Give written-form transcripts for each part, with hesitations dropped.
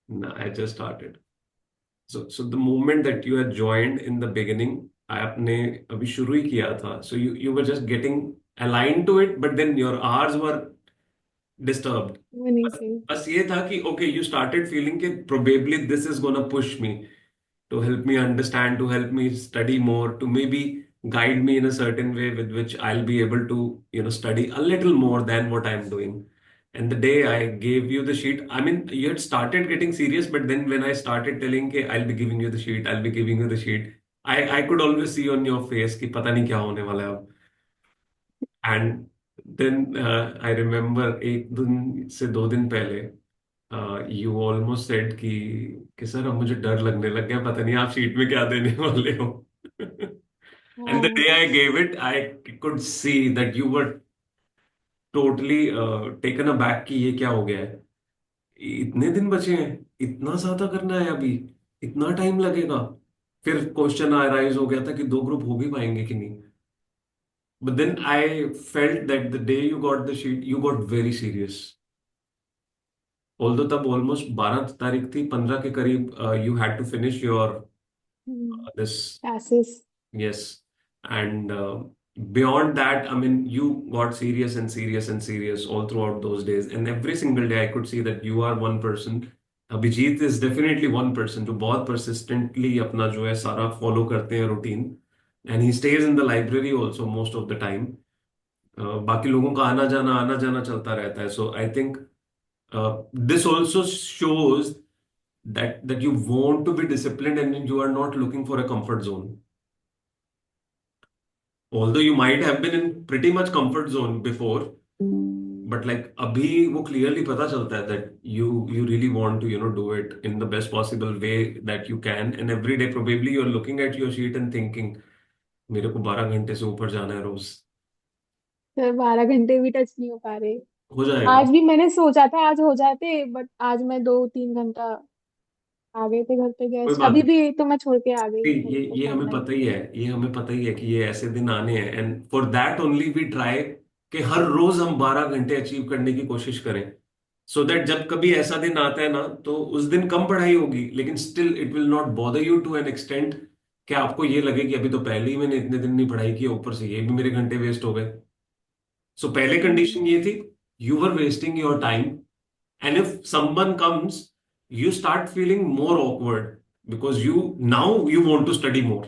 No, I just started. So the moment that you had joined in the beginning, आपने अभी शुरू ही किया था. So you were just getting aligned to it, but then your hours were disturbed. वही बस से। बस ये था कि okay, you started feeling कि probably this is gonna push me to help me understand, to help me study more, to maybe guide me in a certain way with which I'll be able to, study a little more than what I'm doing. And the day I gave you the sheet, I mean, you had started getting serious, but then when I started telling कि I'll be giving you the sheet, I'll be giving you the sheet, I could always see on your face कि पता नहीं क्या होने वाला है अब. And then I remember एक दिन से 2 दिन पहले यू ऑलमोस्ट सेड कि सर अब मुझे डर लगने लग गया, पता नहीं आप शीट में क्या देने वाले हो. एंड द हाँ। Day I gave it I could see that you were totally taken aback कि ये क्या हो गया है. इतने दिन बचे हैं, इतना ज्यादा करना है अभी, इतना टाइम लगेगा. फिर क्वेश्चन अराइज हो गया था कि दो ग्रुप हो भी पाएंगे कि नहीं. But then I felt that the day you got the sheet you got very serious. Although तब ऑलमोस्ट 12 तारीख थी, 15 के करीब you had to finish your this. Classes. Yes. And beyond that, I mean, you got serious and serious and serious all throughout those days, and every single day I could see that you are one person. Abhijit is definitely one person जो बहुत persistently अपना जो है सारा follow करते हैं routine, and he stays in the library also most of the time. बाकी लोगों का आना जाना चलता रहता है. So I think this also shows that you want to be disciplined and you are not looking for a comfort zone. Although you might have been in pretty much comfort zone before, but like अभी वो clearly पता चलता है that you really want to do it in the best possible way that you can, and every day probably you're looking at your sheet and thinking मेरे को 12 घंटे से ऊपर जाना है रोज. सर 12 घंटे भी टच नहीं हो पा रहे। हो जाएगा. आज भी मैंने सोचा था आज हो जाते, बट आज मैं 2-3 घंटा आ गए थे घर पे कोई गेस्ट, बात अभी भी तो मैं छोड़ के आ गई हूँ, ये तो ये हमें पढ़ना ही पता है। ही है, ये हमें पता ही है कि ये ऐसे दिन आने हैं, and for that only we try कि हर रोज हम 12 घंटे अचीव करने की कोशिश करें. सो दैट जब कभी ऐसा दिन आता है ना, तो उस दिन कम पढ़ाई होगी लेकिन still it will not bother you to an extent कि आपको ये लगे कि अभी तो पहले ही मैंने इतने दिन नहीं पढ़ाई की, ऊपर से ये भी मेरे घंटे वेस्ट हो गए. सो पहले हम्म। कंडीशन ये थी, you were wasting your time, and if someone comes you start feeling more awkward because you now you want to study more.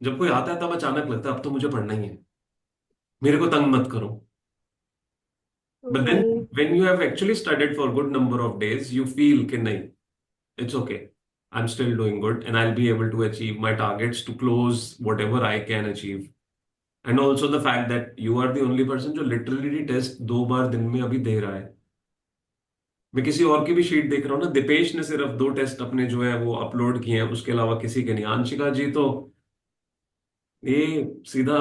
जब कोई आता है तब अचानक लगता है अब तो मुझे पढ़ना ही है, मेरे को तंग मत करो. तो बट देन वही। When you have actually studied for good number of days you feel कि नहीं, it's okay. I'm still doing good and I'll be able to achieve my targets to close whatever I can achieve. And also the fact that you are the only person जो literally test 2 बार दिन में अभी दे रहा है. मैं किसी और की भी शीट देख रहा हूँ ना, दिपेश ने सिर्फ 2 टेस्ट अपने जो है वो अपलोड किए हैं, उसके अलावा किसी के नहीं. आंशिका जी तो ये सीधा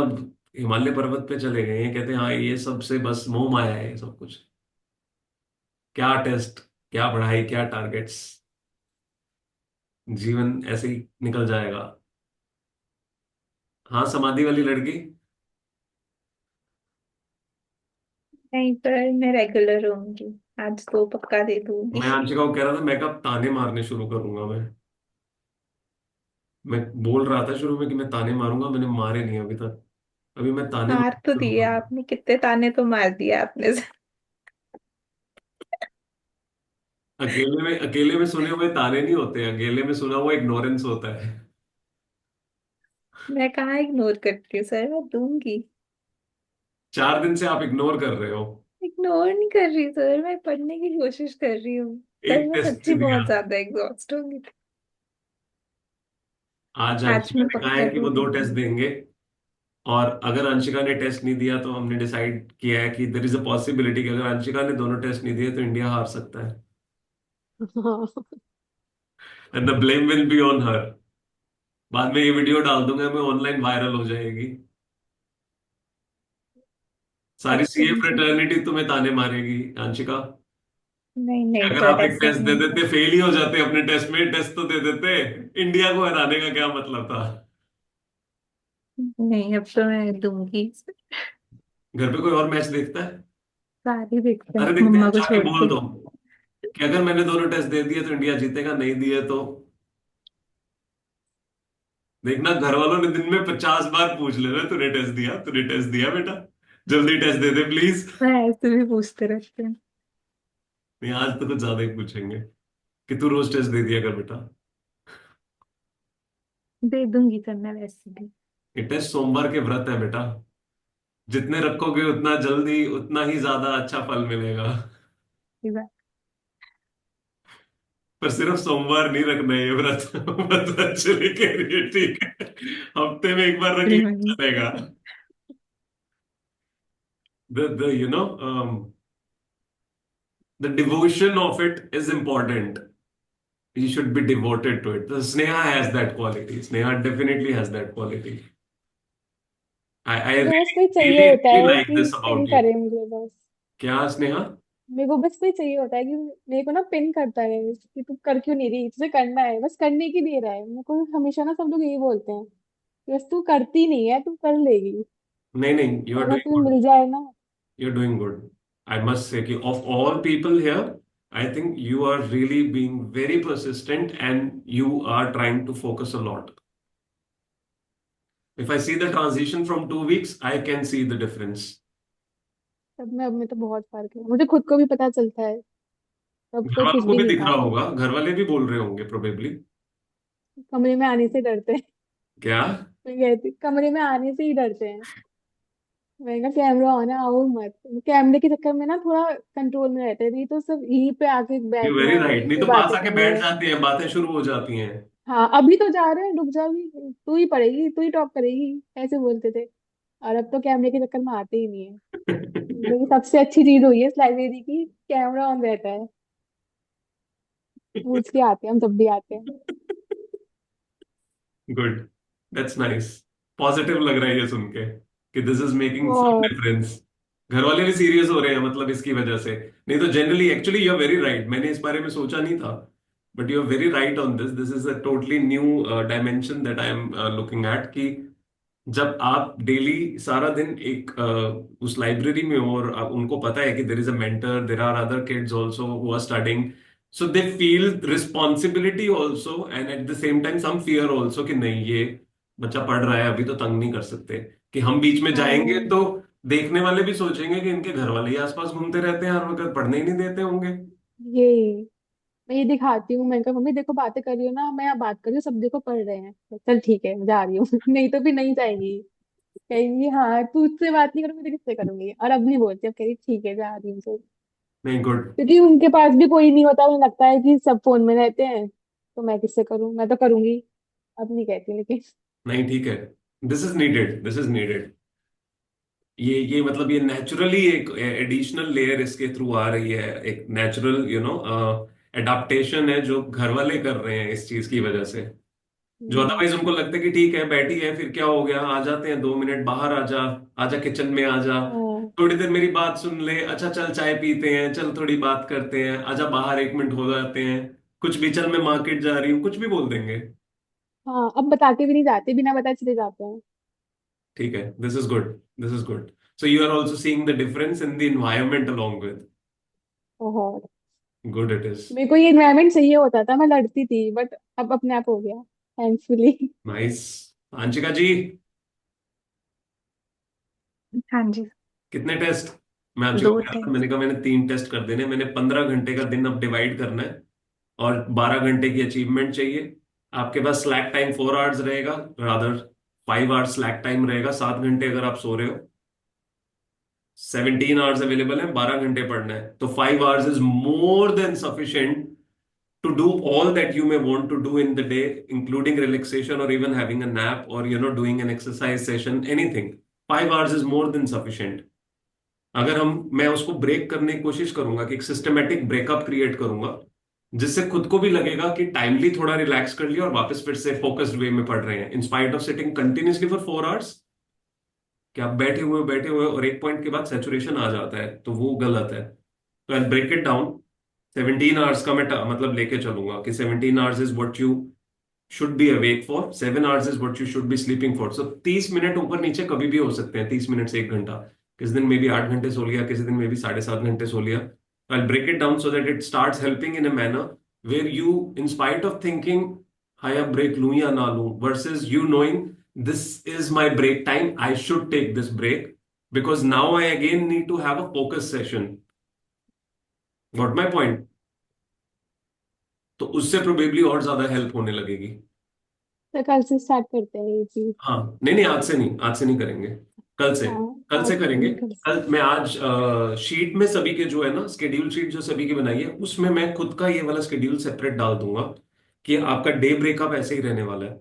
हिमालय पर्वत पे चले गए हैं, कहते हैं हाँ ये सबसे बस मोह माया है ये सब कुछ. क्या टेस्ट, क्या पढ़ाई, क्या टारगेट्स, जीवन ऐसे ही निकल जाएगा. हाँ समाधि वाली लड़की. नहीं पर मैं रेगुलर होंगी। आज तो पक्का दे दूंगी। मैं आंशिका को कह रहा था मैं कब ताने मारने शुरू करूंगा. मैं बोल रहा था शुरू में कि मैं ताने मारूंगा, मैंने मारे नहीं अभी तक. अभी मैं ताने मार मारने तो शुरू दिए करूंगा. आपने, कितने ताने तो मार दिए आपने। अकेले में सुने हुए ताने नहीं होते, अकेले में सुना हुआ इग्नोरेंस होता है. मैं कहाँ इग्नोर करती हूँ सर, मैं दूंगी। 4 दिन से आप इग्नोर कर रहे हो. इग्नोर नहीं कर रही सर, मैं पढ़ने की कोशिश कर रही हूँ। पर एक मैं टेस्ट सच्ची दिया. बहुत ज्यादा एग्जॉस्ट होंगी। आज आज अंशिका मैं ने कहा है पक्का कि वो 2 टेस्ट दूंगी। देंगे, और अगर अंशिका ने टेस्ट नहीं दिया तो हमने डिसाइड किया है कि देर इज अ पॉसिबिलिटी कि अगर अंशिका ने दोनों टेस्ट नहीं दिए तो इंडिया हार सकता है. हाँ। And the blame will be on her. बाद में ये वीडियो डाल दूंगा मैं, ऑनलाइन वायरल हो जाएगी. सारी ऐसे सीए नहीं होगा। फ्रेटर्निटी तुम्हें ताने मारेगी आंशिका. नहीं नहीं अगर सर, आप एक ऐसे टेस्ट नहीं दे होगा। देते, फेल ही हो जाते अपने टेस्ट में, टेस्ट तो दे देते, इंडिया को हराने का क्या मतलब था. नहीं, अब तो मैं दूंगी। घर पे कोई और मैच देखता है? सारे देखते हैं अरे देखते हैं, मम्मा को जाके छोड़ बोल के। दो. कि अगर मैंने दोनों टेस्ट दे दिए तो इंडिया जीतेगा, नहीं दिए तो देखना घर वालों ने दिन में 50 बार पूछ लेना, तूने टेस्ट दिया, तूने टेस्ट दिया बेटा, जल्दी टेस्ट दे दे प्लीज। मैं ऐसे भी पूछते रहते हैं। नहीं, आज तो कुछ ज्यादा ही पूछेंगे कि तू रोज टेस्ट दे दिया कर बेटा। दे दूंगी सर मैं वैसे भी। ये टेस्ट सोमवार के व्रत है बेटा, जितने रखोगे उतना जल्दी उतना ही ज्यादा अच्छा फल मिलेगा। ये बात पर सिर्फ सोमवार नहीं रखना है ये व्रत। व्रत चले के लिए ठीक है, हफ्ते में एक बार रख लिया नहीं। चलेगा। The the devotion of it is important. You should be devoted to it. The Sneha has that quality. Sneha definitely has that quality. I मुझे बस really, कोई चाहिए really, होता really है like कि this पिन about you. करे मुझे बस। क्या स्नेहा? मेरे को बस कोई चाहिए होता है कि मेरे को ना पिन करता है कि तू कर क्यों नहीं रही, तुझे करना है, बस करने की दे रहा है मेरे को। हमेशा ना सब लोग यही बोलते हैं कि बस तू करती नहीं है, तू कर लेगी। नहीं नहीं, you और are अगर doing तुम्हें good. मिल जाए ना। You're doing good. I must say कि of all people here, I think you are really being very persistent and you are trying to focus a lot. If I see the transition from 2 weeks, I can see the difference. सब में अब में तो बहुत फर्क है, मुझे खुद को भी पता चलता है। तब घर तो कुछ वालों को भी भी नहीं दिख था। रहा होगा, घर वाले भी बोल रहे होंगे प्रोबेबली। कमरे में आने से डरते हैं। क्या? मैं कहती कमरे में आने से ही डरते हैं। मैंने कहा कैमरा ऑन है, आओ मत। कैमरे के चक्कर में ना थोड़ा कंट्रोल में रहते थे, तो सब यहीं पे आके यू बैठना वेरी है, राइट, नहीं फिर तो पास बातें आके करनी बैठ है। जाते हैं, बातें शुरू हो जाती हैं। हाँ अभी तो जा रहे हैं, रुक जा भी, तू ही पढ़ेगी, तू ही टॉप करेगी, ऐसे बोलते थे। और अब तो कैमरे के चक्कर में आते ही नहीं है। लेकिन सबसे अच्छी चीज हुई है इस लाइब्रेरी की, कैमरा ऑन रहता है। पूछ के आते हैं हम, जब भी आते हैं। Good, that's nice. पॉजिटिव लग रहा है ये सुन के कि दिस इज मेकिंग सम बहुत। डिफरेंस। घर वाले भी सीरियस हो रहे हैं मतलब इसकी वजह से। नहीं तो generally actually you are very right, मैंने इस बारे में सोचा नहीं था, but you are very right on this. This is a totally new dimension that I am looking at कि जब आप डेली सारा दिन एक उस लाइब्रेरी में हो और उनको पता है कि there is a mentor, there are other kids also who are studying, so they feel responsibility also and at the same time some fear also कि नहीं ये बच्चा पढ़ रहा है अभी तो तंग नहीं कर सकते, कि हम बीच में जाएंगे हाँ तो देखने वाले भी सोचेंगे कि इनके घर वाले ही आसपास घूमते रहते हैं हर वक्त, पढ़ने ही नहीं देते होंगे। ये मैं ये दिखाती हूँ, मैंने कहा मम्मी देखो बातें कर रही हो ना, मैं यहाँ बात कर रही हूँ, सब देखो पढ़ रहे हैं, तो चल ठीक है जा रही हूँ। नहीं तो फिर नहीं जाएगी। कहेगी हाँ तू उससे बात नहीं करूंगी तो किससे करूंगी, और अब नहीं बोलती, अब कह रही ठीक है जा रही हूँ तो। नहीं, गुड। क्योंकि उनके पास भी कोई नहीं होता, उन्हें लगता है कि सब फोन में रहते हैं, तो मैं किससे करूँ, मैं तो करूंगी। अब नहीं कहती लेकिन। नहीं ठीक है, this is needed, this is needed. ये मतलब ये नेचुरली एक एडिशनल लेयर इसके थ्रू आ रही है, एक नेचुरल एडाप्टेशन है जो घर वाले कर रहे हैं इस चीज की वजह से। जो हम्म, अदरवाइज उनको लगता है कि ठीक है बैठी है फिर क्या हो गया, आ जाते हैं 2 मिनट बाहर, आ जा, आजा किचन में आ जा, हाँ थोड़ी देर मेरी बात सुन ले, अच्छा चल चाय पीते हैं, चल थोड़ी बात करते हैं, आजा बाहर 1 मिनट हो जाते हैं, कुछ भी, चल मैं मार्केट जा रही हूँ, कुछ भी बोल देंगे। हाँ, अब बता के भी नहीं जाते, बिना बताए चले जाते हैं। ठीक है, this is good, this is good. So you are also seeing the difference in the environment along with. बहुत। Good it is. मेरे को ये एनवायरनमेंट चाहिए होता था, मैं लड़ती थी, बट अब अपने आप हो गया, थैंकफुली। नाइस। आंशिका जी, हाँ जी। कितने टेस्ट? मैं आंशिका दो को कह रहा था, टेस्ट। मैंने कहा मैंने 3 टेस्ट कर देने, मैंने 15 घंटे का दिन अब डिवाइड करना है और 12 घंटे की अचीवमेंट चाहिए। आपके पास स्लैक टाइम 4 आवर्स रहेगा, रादर 5 आवर्स स्लैक टाइम रहेगा, 7 घंटे अगर आप सो रहे हो, 17 आवर्स अवेलेबल है, 12 घंटे पढ़ना है, तो 5 hours is more than sufficient to do all that you may want to do in the day, including relaxation or even having a nap or doing an exercise session, anything. 5 hours is more than sufficient. अगर हम मैं उसको break करने की कोशिश करूंगा कि एक सिस्टमेटिक ब्रेकअप क्रिएट करूंगा जिससे खुद को भी लगेगा कि टाइमली थोड़ा रिलैक्स कर लिया और वापस फिर से फोकस्ड वे में पढ़ रहे हैं in spite of sitting continuously for 4 hours. कि आप बैठे हुए और एक पॉइंट के बाद सेचुरेशन आ जाता है तो वो गलत है। तो I break it down. 17 hours का मैं मतलब लेके चलूंगा कि 17 hours is what you should be awake for, 7 hours is what you should be sleeping for. So 30 minute ऊपर नीचे कभी भी हो सकते हैं, 30 मिनट से 1 घंटा। किसी दिन में भी 8 घंटे सो लिया, किसी दिन में भी 7.5 घंटे सो लिया। I'll break it down so that it starts helping in a manner where you, in spite of thinking, हाँ यार break लूं या ना लूं, versus you knowing this is my break time, I should take this break because now I again need to have a focus session. Got my point? तो उससे probably और ज्यादा हेल्प होने लगेगी। तो कल से स्टार्ट करते हैं ये चीज। हाँ, नहीं नहीं, आज से नहीं करेंगे, कल से। हाँ, कल आज से से करेंगे। नहीं कर। कल मैं आज शीट में सभी के जो है ना, स्केड्यूल शीट जो सभी की बनाई है उसमें मैं खुद का ये वाला स्केड्यूल सेपरेट डाल दूंगा कि आपका डे ब्रेकअप ऐसे ही रहने वाला है।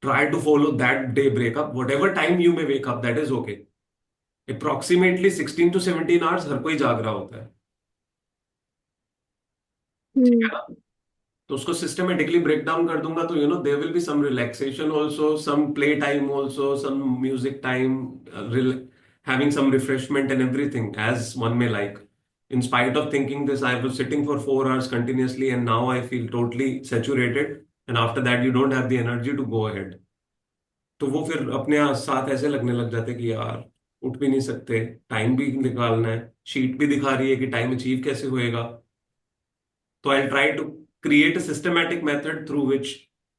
Try to follow that day breakup, whatever time you may wake up, that is okay. Approximately 16 to 17 hours हर कोई जाग रहा होता है, ठीक है हम्म। ना? तो उसको सिस्टमेटिकली ब्रेक डाउन कर दूंगा, तो there will be some relaxation also, some play time also, some music time, having some refreshment and everything as one may like. In spite of thinking this, I was sitting for 4 hours continuously and now I feel totally saturated, and after that you don't have the energy to go ahead. तो वो फिर अपने साथ ऐसे लगने लग जाते कि यार उठ भी नहीं सकते, टाइम भी निकालना है, शीट भी दिखा रही है कि टाइम अचीव कैसे होएगा। तो I try to create a systematic method through which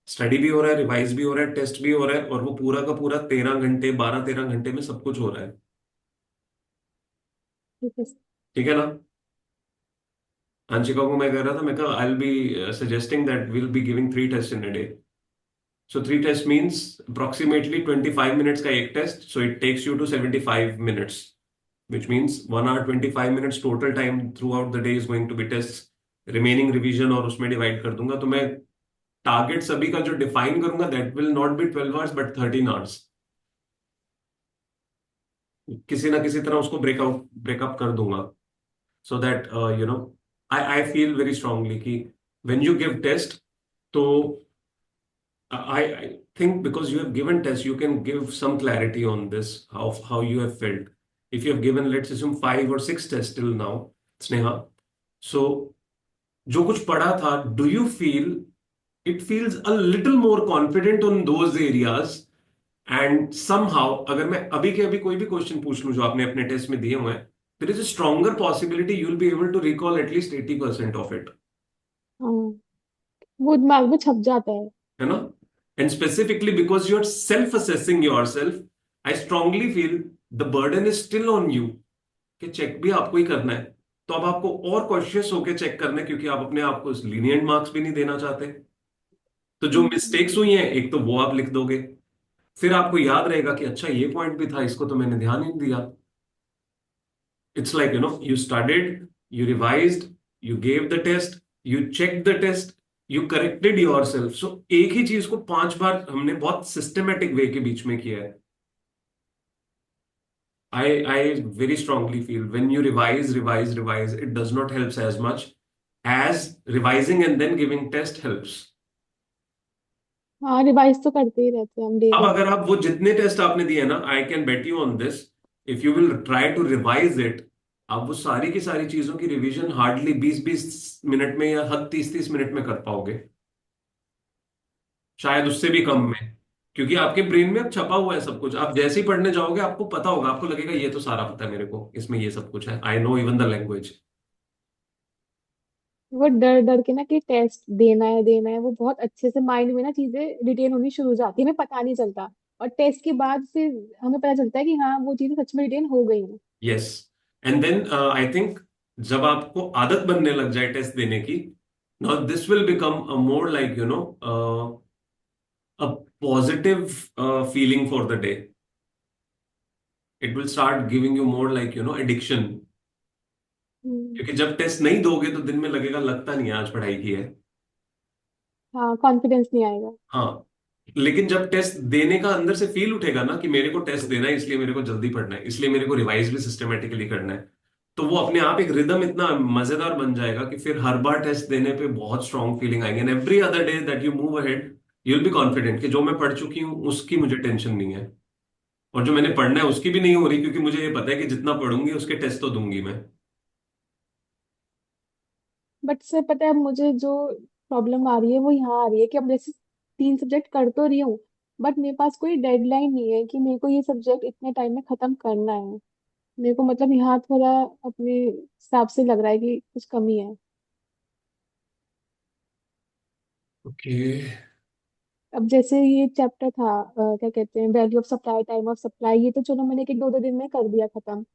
study भी हो रहा है, रिवाइज भी हो रहा है, टेस्ट भी हो रहा है, और वो पूरा का पूरा 13 घंटे, 12-13 घंटे में सब कुछ हो रहा है। ठीक है। ठीक है ना? आंशिका को मैं कह रहा था, मैं कहा I be suggesting that will be giving 3 test in a day. So 3 test means approximately 25 minutes का एक test, so it takes you to 75 minutes, which means 1 hour 25 minutes total time throughout the day is going to be tests, remaining revision और उसमें divide कर दूंगा। तो मैं target सभी का जो डिफाइन करूंगा that will not be 12 hours but 13 hours. किसी ना किसी तरह उसको ब्रेकअप कर दूंगा, so that I I feel very strongly कि व्हेन यू गिव टेस्ट, तो I think because you have given tests, you can give some clarity on this, how you have felt. If you have given, let's assume 5 or 6 tests till now, Sneha. So, जो कुछ पढ़ा था, do you feel it feels a little more confident on those areas? And somehow, अगर मैं अभी के अभी कोई भी क्वेश्चन पूछ लूं जो आपने अपने टेस्ट में दिए हुए हैं, there is a stronger possibility you'll be able to recall at least 80% of it. हाँ, वो दिमाग में छप जाता है। है ना? And specifically because you're self-assessing yourself, I strongly feel the burden is still on you कि चेक भी आपको ही करना है। तो अब आपको और कॉन्शियस होके चेक करना है, क्योंकि आप अपने आप को लीनियंट मार्क्स भी नहीं देना चाहते। तो जो हम्म। मिस्टेक्स हुई हैं, एक तो वो आप लिख दोगे, फिर आपको याद रहेगा कि अच्छा ये पॉइंट भी था, इसको तो मैंने ध्यान ही नहीं दिया। It's like you studied, you revised, you gave the test, you checked the test, you corrected yourself. So एक ही चीज को 5 बार हमने बहुत सिस्टमेटिक वे के बीच में किया है। I very strongly feel when you revise, it does not helps as much as revising and then giving test helps. हाँ, रिवाइज तो करते ही रहते हैं हम अब डेली। अगर आप वो जितने टेस्ट आपने दिए ना, I can bet you on this, if you will try to revise it, आप वो सारी की सारी चीजों की रिवीजन हार्डली 20-20 मिनट में या हद 30-30 मिनट में कर पाओगे, शायद उससे भी कम में। क्योंकि आपके ब्रेन में अब छपा हुआ है सब कुछ, आप जैसे ही पढ़ने जाओगे आपको पता होगा, आपको लगेगा ये तो सारा पता है मेरे को, इसमें ये सब कुछ है, I know even the language. वो डर डर के ना कि टेस्ट देना है, वो बहुत अच्छे से माइंड में ना चीजें रिटेन होनी शुरू हो जाती है, हमें पता नहीं चलता। और टेस्ट के बाद फिर हमें पता चलता है कि हाँ, वो चीजें सच में रिटेन हो गई हैं। Yes, and then I think जब आपको आदत बनने लग जाए टेस्ट देने की, now this will become a more like a positive feeling for the day. It will start giving you more like addiction. हम्म। क्योंकि जब टेस्ट नहीं दोगे तो दिन में लगेगा, लगता नहीं है आज पढ़ाई की है। हाँ, कॉन्फिडेंस नहीं आएगा। हाँ, लेकिन जब टेस्ट देने का अंदर से फील उठेगा ना कि मेरे को टेस्ट देना है, इसलिए मेरे को जल्दी पढ़ना है, इसलिए मेरे को रिवाइज भी सिस्टमेटिकली करना है, तो वो अपने आप एक रिदम इतना मजेदार बन जाएगा कि फिर हर बार टेस्ट देने पे बहुत स्ट्रांग फीलिंग आएगी, and every other day that you move ahead you will be confident कि जो मैं पढ़ चुकी हूँ उसकी मुझे टेंशन नहीं है, और जो मैंने पढ़ना है उसकी भी नहीं हो रही, क्योंकि मुझे ये पता है कि जितना पढ़ूंगी उसके टेस्ट तो दूंगी मैं। बट सर, पता है अब मुझे जो प्रॉब्लम आ रही है वो यहाँ आ रही है कि अब जैसे 3 सब्जेक्ट कर तो रही हूँ, बट मेरे पास कोई डेडलाइन नहीं है कि मेरे को ये सब्जेक्ट इतने टाइम में खत्म करना है। मेरे को मतलब यहाँ थोड़ा अपने हिसाब से लग रहा है कि कुछ कमी है। ओके। अब जैसे ये चैप्टर था, क्या कहते हैं, value of supply, time of supply, ये तो चलो मैंने एक दो दो दिन में कर दिया खत्म।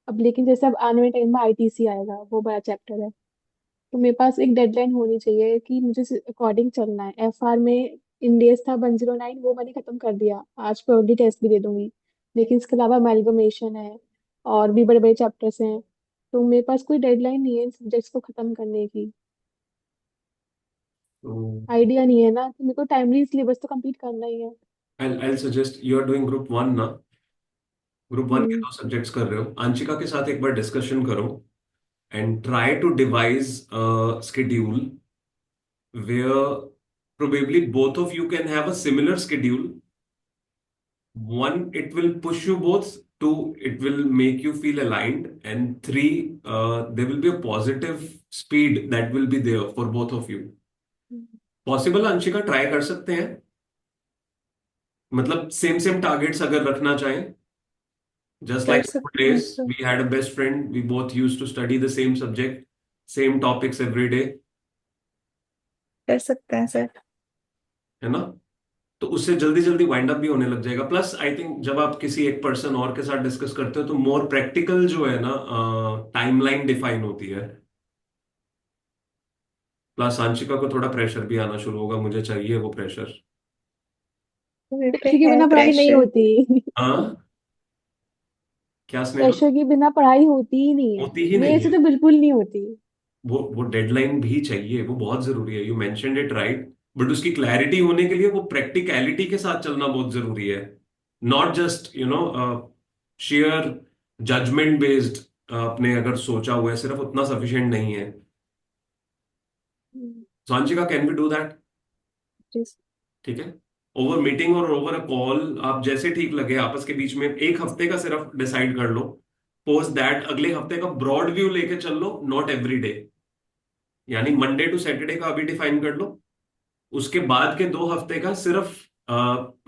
अब लेकिन जैसे अब आने वाले टाइम में आईटीसी आएगा, वो बड़ा चैप्टर है। तो मेरे पास एक डेडलाइन होनी चाहिए कि मुझे अकॉर्डिंग चलना है। एफआर में इंडेक्स था 109, वो मैंने खत्म कर दिया, आज प्रोबेबिलिटी टेस्ट भी दे दूंगी। लेकिन इसके अलावा अमेल्गमेशन है, और भी बड़े बड़े चैप्टर्स हैं। तो मेरे पास कोई डेडलाइन नहीं है इन सब्जेक्ट्स को खत्म करने की। तो आइडिया नहीं है ना कि मेरे को टाइमली सिलेबस तो कंप्लीट करना ही है। I'll suggest you are doing group 1 ना। ग्रुप 1 के हम्म। 2 सब्जेक्ट्स कर रहे हो, अंशिका के साथ एक बार डिस्कशन करो and try to devise a schedule where probably both of you can have a similar schedule. One, it will push you both. Two, it will make you feel aligned. And three, there will be a positive speed that will be there for both of you. Possible Anshika, try कर सकते हैं, मतलब same same targets अगर रखना चाहें, just कर like school सकते हैं days, sir. we had a best friend, we both used to study the same subject, same topics every day, कर सकते हैं सर। है ना? तो उससे जल्दी जल्दी वाइंड अप भी होने लग जाएगा। प्लस आई थिंक जब आप किसी एक पर्सन और के साथ डिस्कस करते हो तो मोर प्रैक्टिकल जो है ना, टाइमलाइन डिफाइन होती है। प्लस आंशिका को थोड़ा प्रेशर भी आना शुरू होगा, मुझे चाहिए वो प्रेशर। मेरे पे प्रेशर के है बिना पढ़ाई नहीं प्रेशर। होती। हाँ, क्या स्नेहा? प्रेशर के बिना पढ़ाई होती ही नहीं है। होती ही मेरे नहीं से है। तो बिल्कुल नहीं होती। वो डेडलाइन भी चाहिए, वो बहुत जरूरी है, you mentioned it right. But उसकी क्लैरिटी होने के लिए वो प्रैक्टिकलिटी के साथ चलना बहुत जरूरी है। Not just share judgement based. आपने अगर सोचा हुआ है सिर्फ उतना सफिशिएंट नहीं है। हम्म। सांशिका, कैन वी डू दैट? जी। ठीक है। ओवर मीटिंग और ओवर अ कॉल, आप जैसे ठीक लगे आपस के बीच में, एक हफ्ते का सिर्फ डिसाइड कर लो। पोस्ट दैट अगले हफ्ते का ब्रॉड व्यू लेके चल लो, नॉट एवरी डे। यानी मंडे टू सैटरडे का अभी डिफाइन कर लो। उसके बाद के 2 हफ्ते का सिर्फ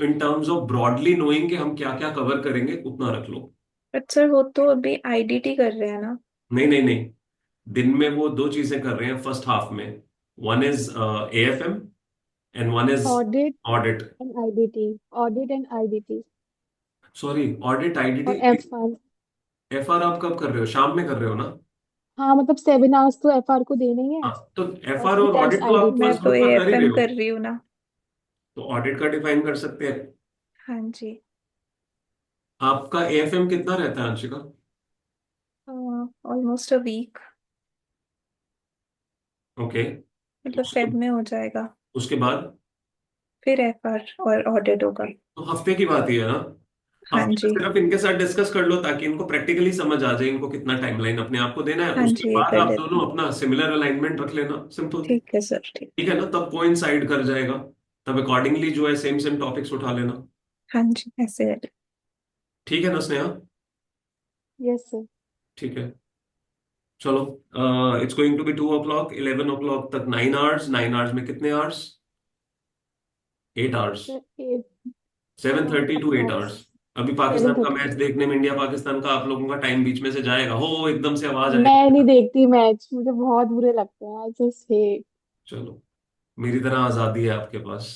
in terms of broadly knowing कि हम क्या क्या कवर करेंगे उतना रख लो। बट सर वो तो अभी आईडीटी कर रहे हैं ना। नहीं नहीं नहीं, दिन में वो 2 चीजें कर रहे हैं फर्स्ट हाफ में। One is AFM and one is audit audit. And IDT. Audit and IDT. Sorry, audit और आईडीटी। एफआर। एफआर आप कब कर रहे हो? शाम में कर रहे हो ना? हाँ मतलब 7 आवर्स तो एफआर को देने ही है। हाँ, तो और एफआर थ्री और टाइम्स ऑडिट तो आप मैं आईडीटी। फर्स्ट तो ग्रुप का कर ही रहे एएफएम हो। कर रही हूँ ना। तो ऑडिट का डिफाइन कर सकते हैं। हाँ जी। आपका एएफएम कितना रहता है Anshika? Almost a week. Okay. मतलब उसके फेब में हो जाएगा। उसके बाद फिर एफआर और ऑडिट होगा। तो हफ्ते की बात ही है ना। हाँ हफ्ते जी। में सिर्फ इनके साथ डिस्कस कर लो ताकि इनको प्रैक्टिकली समझ आ जाए इनको कितना टाइमलाइन अपने आप को देना है। हाँ उसके जी, ये बाद कर आप लेते दोनों हैं। अपना सिमिलर अलाइनमेंट रख लेना, सिंपल। ठीक है सर, ठीक। ठीक है ना? तब कोइंसाइड कर जाएगा। तब अकॉर्डिंगली जो है सेम सेम टॉपिक्स उठा लेना। हाँ जी, ऐसे है। ठीक है ना स्नेहा? Yes sir. ठीक है। चलो, it's going to be 2 o'clock, 11 o'clock तक 9 आवर्स। 9 आवर्स में कितने hours? 8 hours. Sir 8। 7:30 to 8 hours. Approx अभी सेवन पाकिस्तान का थर्टी मैच टू देखने में इंडिया पाकिस्तान का आप लोगों का टाइम बीच में से जाएगा, हो एकदम से आवाज मैं आएगी। नहीं देखती मैच, मुझे बहुत बुरे लगते हैं, आई जस्ट हेट। चलो, मेरी तरह आजादी है आपके पास।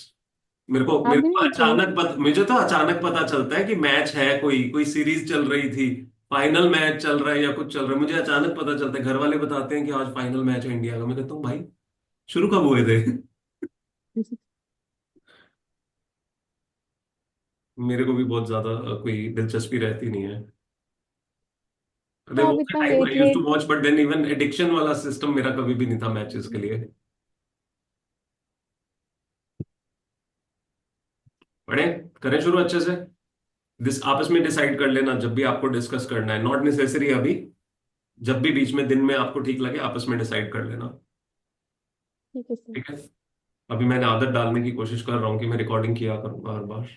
आप मेरे भी को नहीं देखते? मुझे तो अचानक पता चलता है कि मैच है, कोई कोई सीरीज चल रही थी, फाइनल मैच चल रहा है या कुछ चल रहा है, मुझे अचानक पता चलता है। घर वाले बताते हैं कि आज फाइनल मैच है इंडिया का, मैं कहता हूँ भाई शुरू कब हुए थे? मेरे को भी बहुत ज्यादा कोई दिलचस्पी रहती नहीं है। तो देयर आप वाज अ इतना time late I used to late. Watch, but then even addiction वाला सिस्टम मेरा कभी भी नहीं था मैचेस के लिए। पढ़े, करें शुरू अच्छे से। आपस में डिसाइड कर लेना जब भी आपको डिस्कस करना है, नॉट नेसेसरी अभी। जब भी बीच में दिन में आपको ठीक लगे आपस में डिसाइड कर लेना। ठीक है सर। ठीक है। अभी मैंने आदत डालने की कोशिश कर रहा हूँ कि मैं रिकॉर्डिंग किया करूँ बार बार।